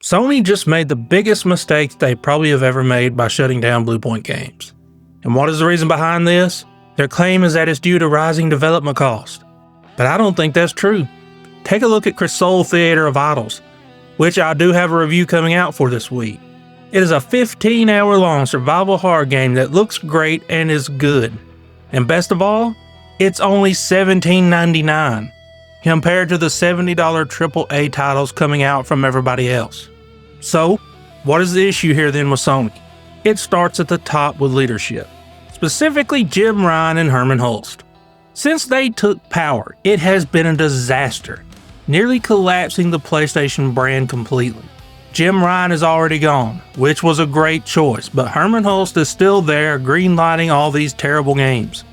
Sony just made the biggest mistake they probably have ever made by shutting down Bluepoint Games. And what is the reason behind this? Their claim is that it's due to rising development costs. But I don't think that's true. Take a look at Crystal Theater of Idols, which I do have a review coming out for this week. It is a 15-hour-long survival horror game that looks great and is good. And best of all, it's only $17.99 compared to the $70 AAA titles coming out from everybody else. So, what is the issue here then with Sony? It starts at the top with leadership, specifically Jim Ryan and Hermen Hulst. Since they took power, it has been a disaster, nearly collapsing the PlayStation brand completely. Jim Ryan is already gone, which was a great choice, but Hermen Hulst is still there greenlighting all these terrible games.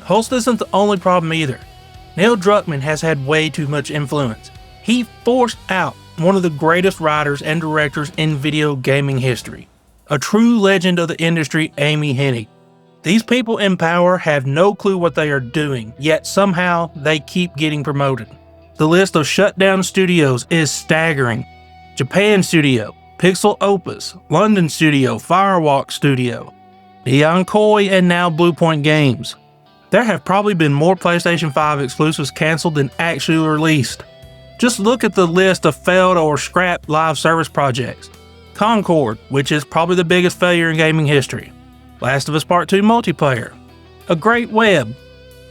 Hulst isn't the only problem either. Neil Druckmann has had way too much influence. He forced out one of the greatest writers and directors in video gaming history, a true legend of the industry, Amy Hennig. These people in power have no clue what they are doing, yet somehow they keep getting promoted. The list of shutdown studios is staggering. Japan Studio, Pixel Opus, London Studio, Firewalk Studio, Neon Koi, and now Bluepoint Games. There have probably been more PlayStation 5 exclusives cancelled than actually released. Just look at the list of failed or scrapped live service projects. Concord, which is probably the biggest failure in gaming history. Last of Us Part 2 multiplayer. A Great Web.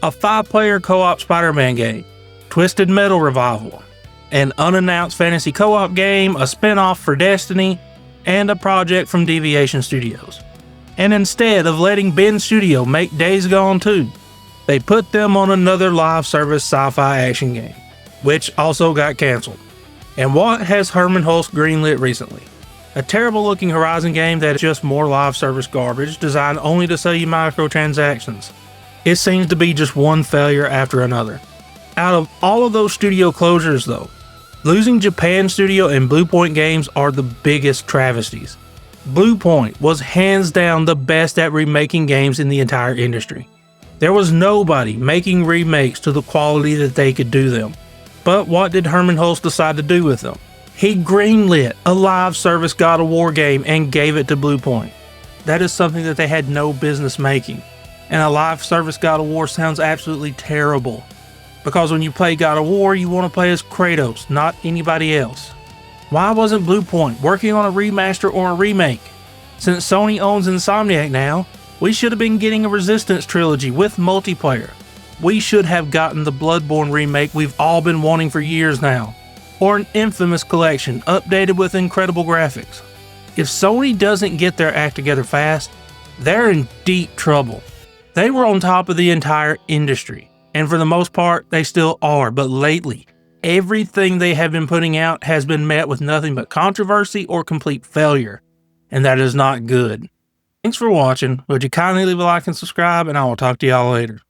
A 5-player co-op Spider-Man game. Twisted Metal revival. An unannounced fantasy co-op game, a spin-off for Destiny, and a project from Deviation Studios. And instead of letting Ben Studio make Days Gone 2, they put them on another live service sci-fi action game, which also got cancelled. And what has Hermen Hulst greenlit recently? A terrible looking Horizon game that is just more live service garbage designed only to sell you microtransactions. It seems to be just one failure after another. Out of all of those studio closures though, losing Japan Studio and Bluepoint Games are the biggest travesties. Bluepoint was hands down the best at remaking games in the entire industry. There was nobody making remakes to the quality that they could do them. But what did Hermen Hulst decide to do with them? He greenlit a live service God of War game and gave it to Bluepoint. That is something that they had no business making. And a live service God of War sounds absolutely terrible. Because when you play God of War, you want to play as Kratos, not anybody else. Why wasn't Bluepoint working on a remaster or a remake? Since Sony owns Insomniac now, we should have been getting a Resistance trilogy with multiplayer. We should have gotten the Bloodborne remake we've all been wanting for years now. Or an Infamous collection updated with incredible graphics. If Sony doesn't get their act together fast, they're in deep trouble. They were on top of the entire industry, and for the most part, they still are, but lately, everything they have been putting out has been met with nothing but controversy or complete failure, and that is not good. Thanks for watching. Would you kindly leave a like and subscribe, and I will talk to y'all later.